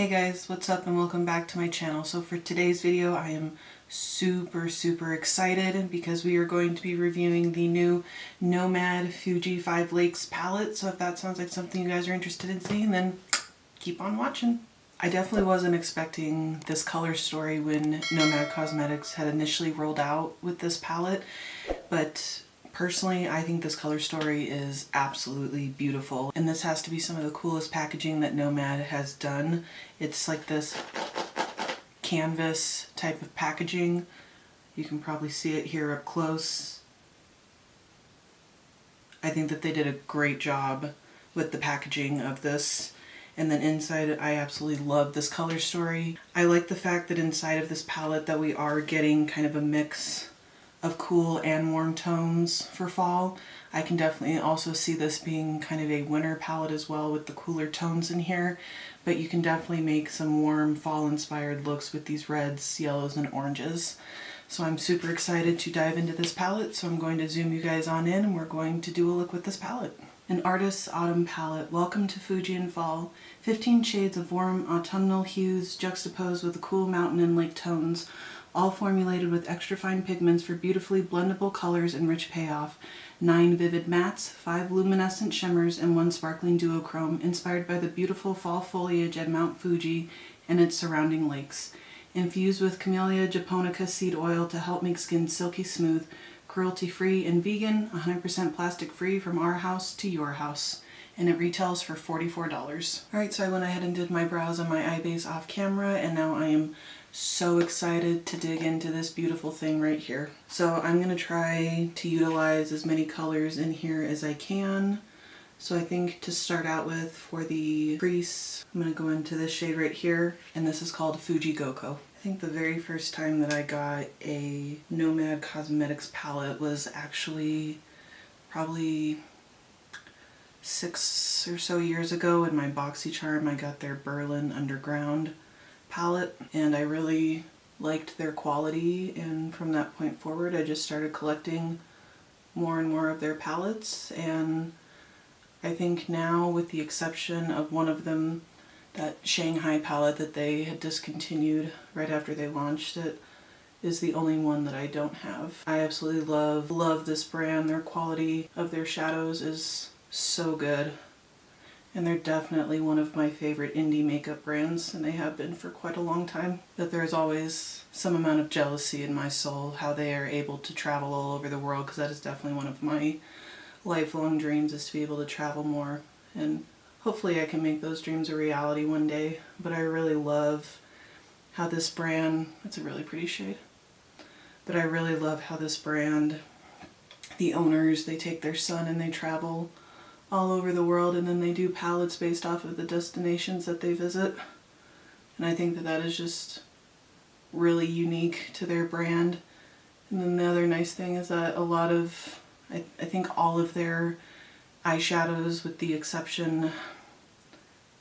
Hey guys, what's up and welcome back to my channel. So for today's video I am super excited because we are going to be reviewing the new Nomad Fuji 5 Lakes palette. So if that sounds like something you guys are interested in seeing, then keep on watching. I definitely wasn't expecting this color story when Nomad Cosmetics had initially rolled out with this palette, but personally, I think this color story is absolutely beautiful, and this has to be some of the coolest packaging that Nomad has done. It's like this canvas type of packaging. You can probably see it here up close. I think that they did a great job with the packaging of this. And then inside, I absolutely love this color story. I like the fact that inside of this palette that we are getting kind of a mix of cool and warm tones for fall. I can definitely also see this being kind of a winter palette as well with the cooler tones in here, but you can definitely make some warm fall inspired looks with these reds, yellows, and oranges. So I'm super excited to dive into this palette, so I'm going to zoom you guys on in and we're going to do a look with this palette. An Artist's Autumn Palette. Welcome to Fuji in fall. 15 shades of warm autumnal hues juxtaposed with the cool mountain and lake tones, all formulated with extra fine pigments for beautifully blendable colors and rich payoff. 9 vivid mattes, 5 luminescent shimmers, and 1 sparkling duochrome, inspired by the beautiful fall foliage at Mount Fuji and its surrounding lakes. Infused with Camellia japonica seed oil to help make skin silky smooth, cruelty-free and vegan, 100% plastic-free from our house to your house. And it retails for $44. Alright, so I went ahead and did my brows on my eye base off camera, and now I am so excited to dig into this beautiful thing right here. So I'm going to try to utilize as many colors in here as I can. So I think to start out with, for the crease, I'm going to go into this shade right here, and this is called Fuji Goko. I think the very first time that I got a Nomad Cosmetics palette was actually probably 6 or so years ago in my BoxyCharm. I got their Berlin Underground palette and I really liked their quality, and from that point forward I just started collecting more and more of their palettes. And I think now, with the exception of one of them, that Shanghai palette that they had discontinued right after they launched it, is the only one that I don't have. I absolutely love this brand. Their quality of their shadows is so good. And they're definitely one of my favorite indie makeup brands, and they have been for quite a long time. But there's always some amount of jealousy in my soul how they are able to travel all over the world, because that is definitely one of my lifelong dreams, is to be able to travel more. And hopefully I can make those dreams a reality one day. But I really love how this brand, it's a really pretty shade, but I really love how this brand, the owners, they take their son and they travel all over the world, and then they do palettes based off of the destinations that they visit. And I think that that is just really unique to their brand. And then the other nice thing is that a lot of, I think all of their eyeshadows, with the exception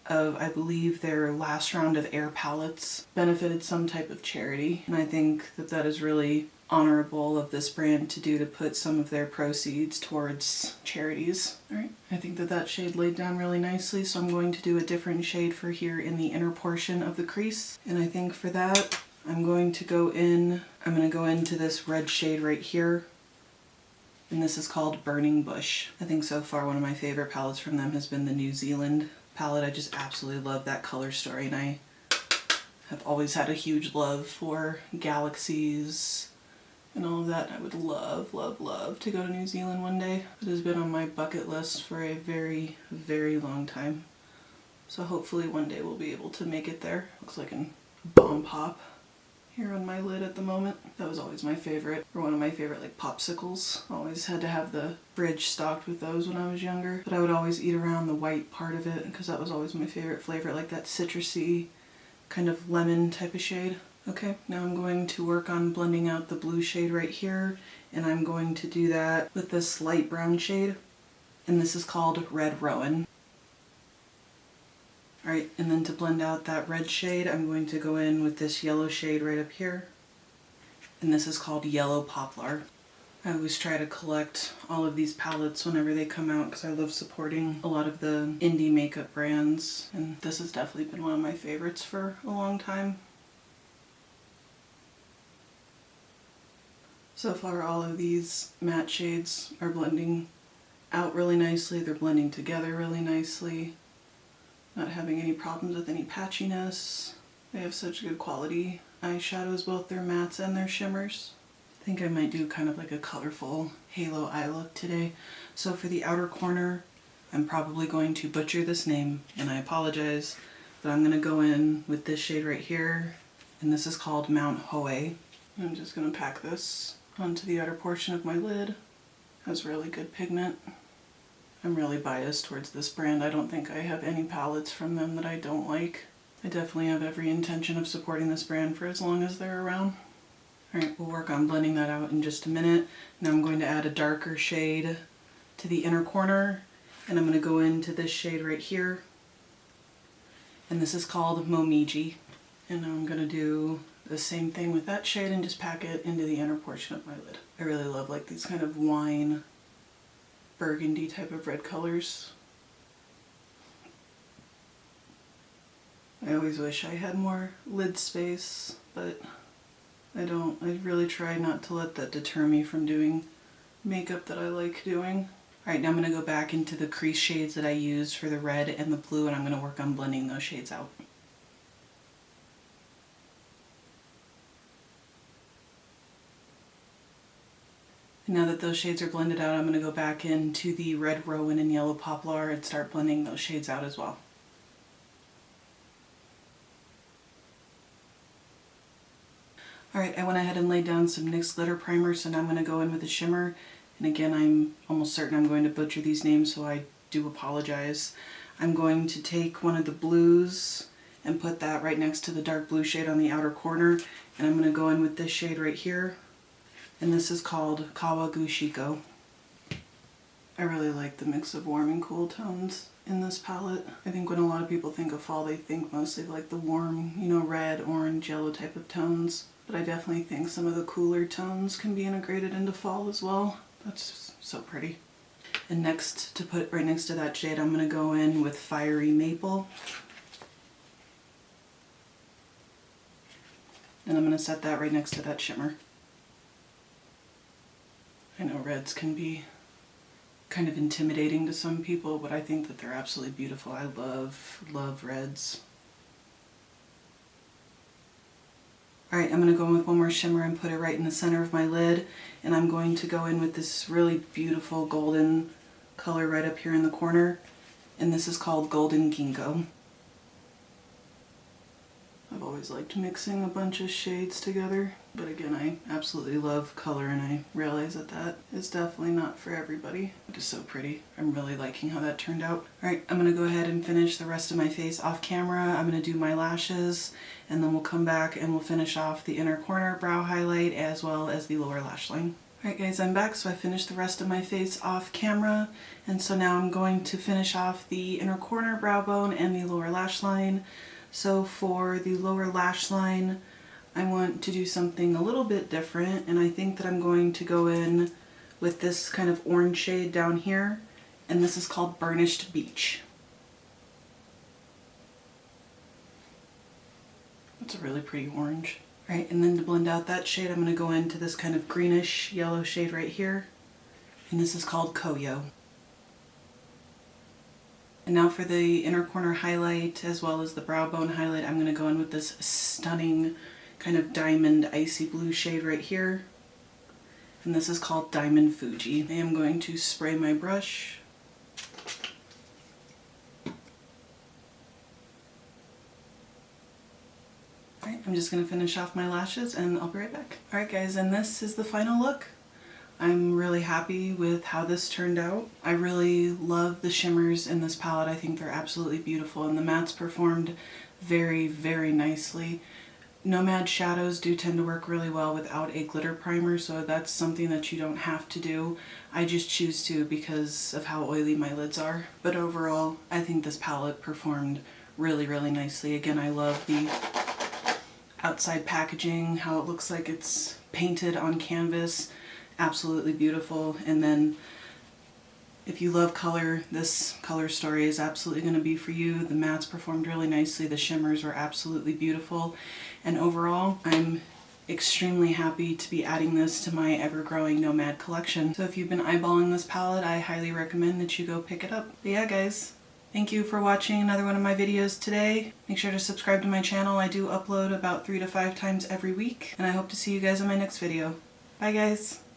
of, I believe, their last round of Air palettes, benefited some type of charity. And I think that that is really honorable of this brand to do, to put some of their proceeds towards charities. Alright, I think that that shade laid down really nicely, so I'm going to do a different shade for here in the inner portion of the crease. And I think for that, I'm going to go into this red shade right here. And this is called Burning Bush. I think so far one of my favorite palettes from them has been the New Zealand palette. I just absolutely love that color story, and I have always had a huge love for galaxies and all of that. I would love to go to New Zealand one day. It has been on my bucket list for a very long time. So hopefully one day we'll be able to make it there. Looks like a bomb pop here on my lid at the moment. That was always my favorite, or one of my favorite, like popsicles. Always had to have the fridge stocked with those when I was younger. But I would always eat around the white part of it because that was always my favorite flavor, like that citrusy kind of lemon type of shade. Okay, now I'm going to work on blending out the blue shade right here, and I'm going to do that with this light brown shade, and this is called Red Rowan. Alright, and then to blend out that red shade, I'm going to go in with this yellow shade right up here, and this is called Yellow Poplar. I always try to collect all of these palettes whenever they come out because I love supporting a lot of the indie makeup brands, and this has definitely been one of my favorites for a long time. So far all of these matte shades are blending out really nicely. They're blending together really nicely. Not having any problems with any patchiness. They have such good quality eyeshadows, both their mattes and their shimmers. I think I might do kind of like a colorful halo eye look today. So for the outer corner, I'm probably going to butcher this name, and I apologize, but I'm going to go in with this shade right here, and this is called Mount Hoey. I'm just going to pack this onto the outer portion of my lid. It has really good pigment. I'm really biased towards this brand. I don't think I have any palettes from them that I don't like. I definitely have every intention of supporting this brand for as long as they're around. Alright, we'll work on blending that out in just a minute. Now I'm going to add a darker shade to the inner corner, and I'm going to go into this shade right here. And this is called Momiji. And now I'm going to do the same thing with that shade and just pack it into the inner portion of my lid. I really love like these kind of wine burgundy type of red colors. I always wish I had more lid space, but I don't. I really try not to let that deter me from doing makeup that I like doing. Alright, now I'm going to go back into the crease shades that I used for the red and the blue, and I'm going to work on blending those shades out. Now that those shades are blended out, I'm going to go back into the red rowan and yellow poplar and start blending those shades out as well. Alright, I went ahead and laid down some NYX glitter primer, so now I'm going to go in with a shimmer. And again, I'm almost certain I'm going to butcher these names, so I do apologize. I'm going to take one of the blues and put that right next to the dark blue shade on the outer corner, and I'm going to go in with this shade right here. And this is called Kawaguchiko. I really like the mix of warm and cool tones in this palette. I think when a lot of people think of fall, they think mostly of like the warm, you know, red, orange, yellow type of tones. But I definitely think some of the cooler tones can be integrated into fall as well. That's just so pretty. And next, to put right next to that shade, I'm going to go in with Fiery Maple. And I'm going to set that right next to that shimmer. I know reds can be kind of intimidating to some people, but I think that they're absolutely beautiful. I love reds. Alright, I'm going to go in with one more shimmer and put it right in the center of my lid, and I'm going to go in with this really beautiful golden color right up here in the corner, and this is called Golden Ginkgo. I've always liked mixing a bunch of shades together, but again, I absolutely love color, and I realize that that is definitely not for everybody. It is so pretty. I'm really liking how that turned out. Alright, I'm going to go ahead and finish the rest of my face off camera. I'm going to do my lashes, and then we'll come back and we'll finish off the inner corner brow highlight as well as the lower lash line. Alright guys, I'm back, so I finished the rest of my face off camera, and so now I'm going to finish off the inner corner brow bone and the lower lash line. So for the lower lash line, I want to do something a little bit different, and I think that I'm going to go in with this kind of orange shade down here, and this is called Burnished Beach. It's a really pretty orange. Right, and then to blend out that shade, I'm going to go into this kind of greenish yellow shade right here, and this is called Koyo. And now for the inner corner highlight as well as the brow bone highlight, I'm going to go in with this stunning kind of diamond icy blue shade right here. And this is called Diamond Fuji. I am going to spray my brush. Alright, I'm just going to finish off my lashes and I'll be right back. Alright guys, and this is the final look. I'm really happy with how this turned out. I really love the shimmers in this palette. I think they're absolutely beautiful, and the mattes performed very, very nicely. Nomad shadows do tend to work really well without a glitter primer, so that's something that you don't have to do. I just choose to because of how oily my lids are. But overall, I think this palette performed really, really nicely. Again, I love the outside packaging, how it looks like it's painted on canvas. absolutely beautiful. And then if you love color, this color story is absolutely going to be for you. The mattes performed really nicely. The shimmers were absolutely beautiful. And overall, I'm extremely happy to be adding this to my ever-growing Nomad collection. So if you've been eyeballing this palette, I highly recommend that you go pick it up. But yeah, guys, thank you for watching another one of my videos today. Make sure to subscribe to my channel. I do upload about 3 to 5 times every week, and I hope to see you guys in my next video. Bye, guys.